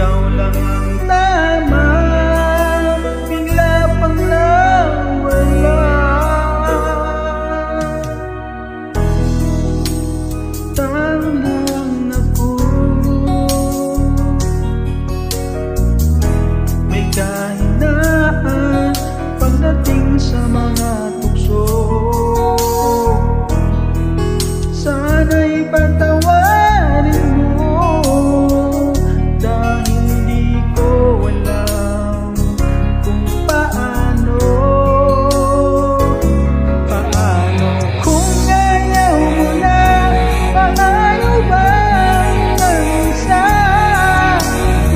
ikaw lang ang tama, bigla pang nawala. Tanghang ako, may kahinaan pagdating sa mga tukso. Sana'y patawarin mo, dahil di ko alam kung paano. Kung ayaw mo na, paano ba ang isa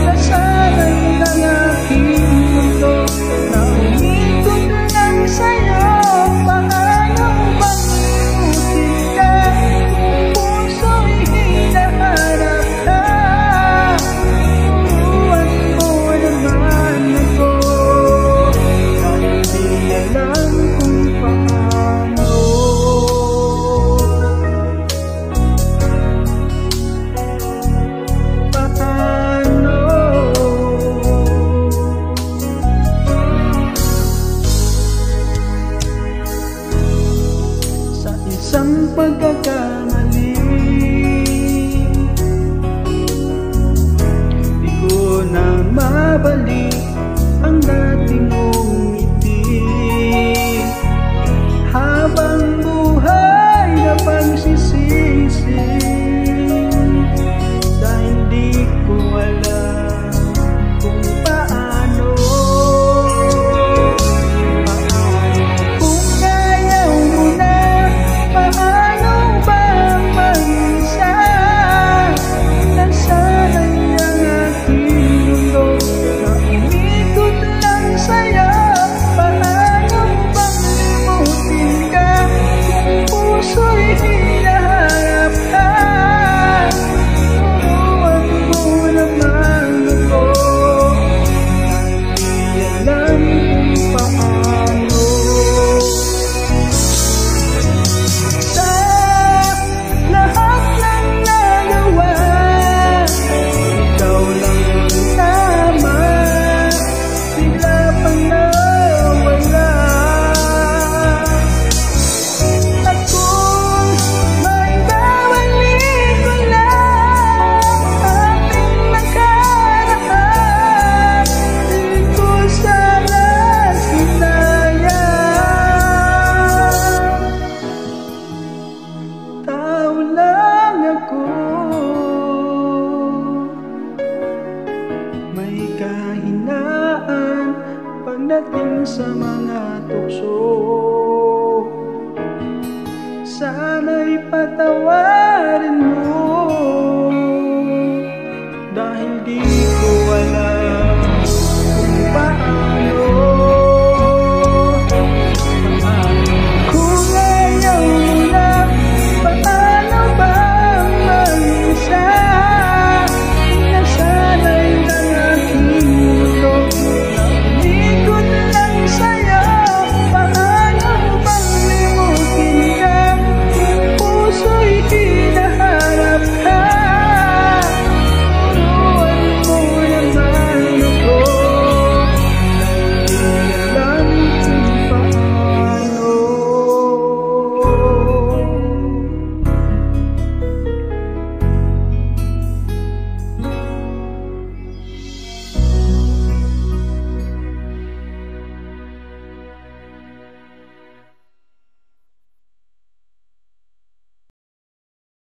na sana'y ng aking mundo, na umikot lang sa'yo? Paano bang iutin ka? Puso'y hinahanap ka. Turuan mo naman ako, kahit di alam kung paano. Sa isang pagkakamali, di ko na mabalik ang dati.